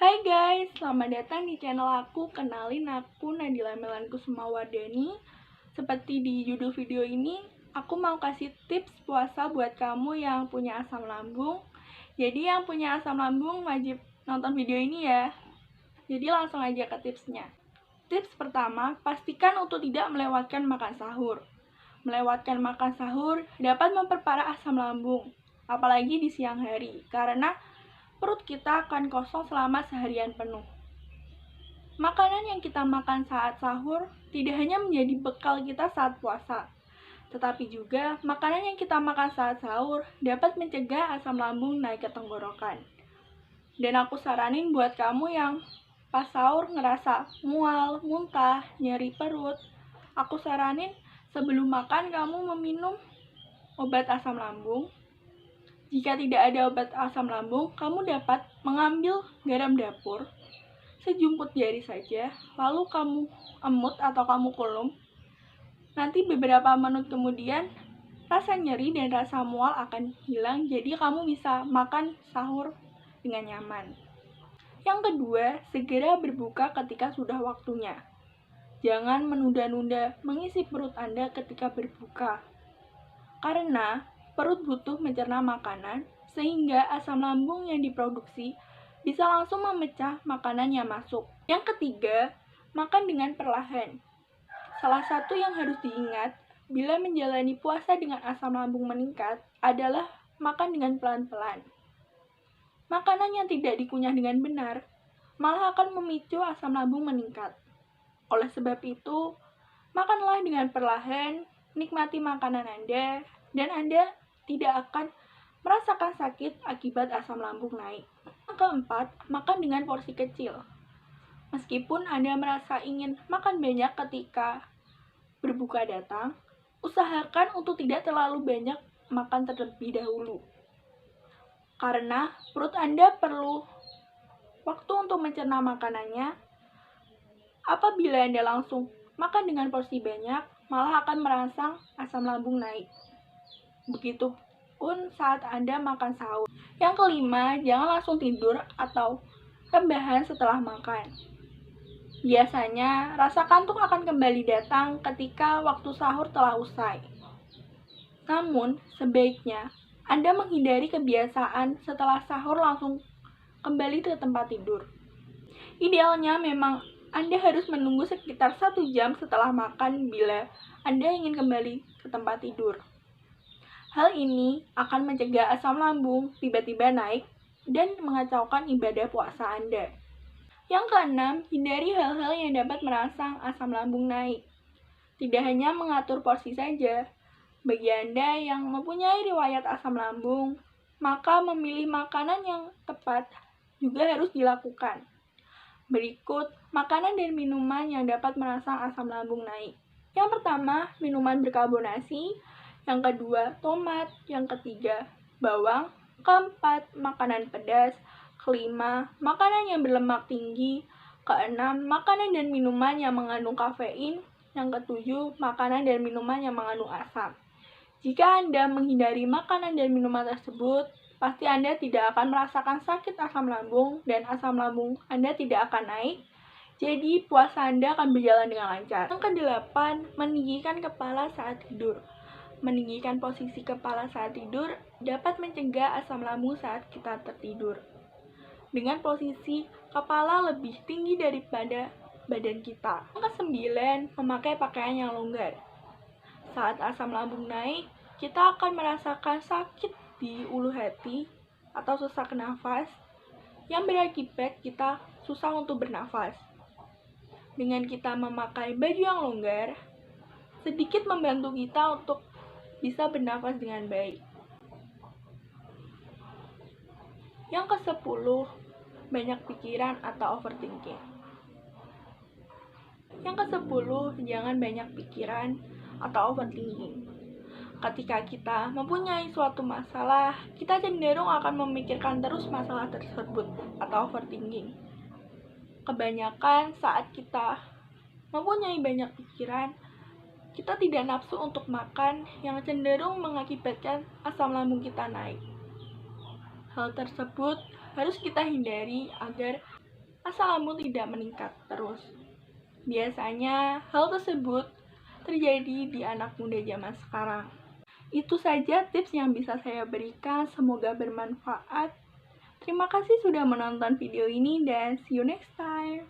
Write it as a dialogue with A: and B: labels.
A: Hai guys, selamat datang di channel aku. Kenalin, aku Nadila Melan Kusumawardani. Seperti di judul video ini, aku mau kasih tips puasa buat kamu yang punya asam lambung. Jadi yang punya asam lambung wajib nonton video ini ya. Jadi langsung aja ke tipsnya. Tips pertama, pastikan untuk tidak melewatkan makan sahur. Melewatkan makan sahur dapat memperparah asam lambung, apalagi di siang hari, karena perut kita akan kosong selama seharian penuh. Makanan yang kita makan saat sahur tidak hanya menjadi bekal kita saat puasa, tetapi juga makanan yang kita makan saat sahur dapat mencegah asam lambung naik ke tenggorokan. Dan aku saranin buat kamu yang pas sahur ngerasa mual, muntah, nyeri perut, aku saranin sebelum makan kamu meminum obat asam lambung. Jika tidak ada obat asam lambung, kamu dapat mengambil garam dapur sejumput jari saja, lalu kamu emut atau kamu kulum. Nanti beberapa menit kemudian, rasa nyeri dan rasa mual akan hilang, jadi kamu bisa makan sahur dengan nyaman. Yang kedua, segera berbuka ketika sudah waktunya. Jangan menunda-nunda mengisi perut Anda ketika berbuka, karena perut butuh mencerna makanan, sehingga asam lambung yang diproduksi bisa langsung memecah makanan yang masuk. Yang ketiga, makan dengan perlahan. Salah satu yang harus diingat bila menjalani puasa dengan asam lambung meningkat adalah makan dengan pelan-pelan. Makanan yang tidak dikunyah dengan benar malah akan memicu asam lambung meningkat. Oleh sebab itu, makanlah dengan perlahan, nikmati makanan Anda, dan Anda tidak akan merasakan sakit akibat asam lambung naik. Yang keempat, makan dengan porsi kecil. Meskipun Anda merasa ingin makan banyak ketika berbuka datang, usahakan untuk tidak terlalu banyak makan terlebih dahulu. Karena perut Anda perlu waktu untuk mencerna makanannya. Apabila Anda langsung makan dengan porsi banyak, malah akan merangsang asam lambung naik. Begitupun saat Anda makan sahur. Yang kelima, jangan langsung tidur atau rebahan setelah makan. Biasanya, rasa kantuk akan kembali datang ketika waktu sahur telah usai. Namun, sebaiknya Anda menghindari kebiasaan setelah sahur langsung kembali ke tempat tidur. Idealnya memang Anda harus menunggu sekitar 1 jam setelah makan bila Anda ingin kembali ke tempat tidur. Hal ini akan mencegah asam lambung tiba-tiba naik dan mengacaukan ibadah puasa Anda. Yang keenam, hindari hal-hal yang dapat merangsang asam lambung naik. Tidak hanya mengatur porsi saja. Bagi Anda yang mempunyai riwayat asam lambung, maka memilih makanan yang tepat juga harus dilakukan. Berikut makanan dan minuman yang dapat merangsang asam lambung naik. Yang pertama, minuman berkarbonasi. Yang kedua, tomat. Yang ketiga, bawang. Keempat, makanan pedas. Kelima, makanan yang berlemak tinggi. Keenam, makanan dan minuman yang mengandung kafein. Yang ketujuh, makanan dan minuman yang mengandung asam. Jika Anda menghindari makanan dan minuman tersebut, pasti Anda tidak akan merasakan sakit asam lambung dan asam lambung Anda tidak akan naik. Jadi puasa Anda akan berjalan dengan lancar. Yang kedelapan, meninggikan kepala saat tidur. Meninggikan posisi kepala saat tidur dapat mencegah asam lambung saat kita tertidur. Dengan posisi kepala lebih tinggi daripada badan kita. Yang kesembilan, memakai pakaian yang longgar. Saat asam lambung naik, kita akan merasakan sakit di ulu hati atau sesak nafas yang berakibat kita susah untuk bernafas. Dengan kita memakai baju yang longgar, sedikit membantu kita untuk bisa bernafas dengan baik. Yang ke-10, banyak pikiran atau overthinking. Yang ke-10, jangan banyak pikiran atau overthinking. Ketika kita mempunyai suatu masalah, kita cenderung akan memikirkan terus masalah tersebut atau overthinking. Kebanyakan saat kita mempunyai banyak pikiran, kita tidak nafsu untuk makan yang cenderung mengakibatkan asam lambung kita naik. Hal tersebut harus kita hindari agar asal lambung tidak meningkat terus. Biasanya hal tersebut terjadi di anak muda zaman sekarang. Itu saja tips yang bisa saya berikan, semoga bermanfaat. Terima kasih sudah menonton video ini dan see you next time.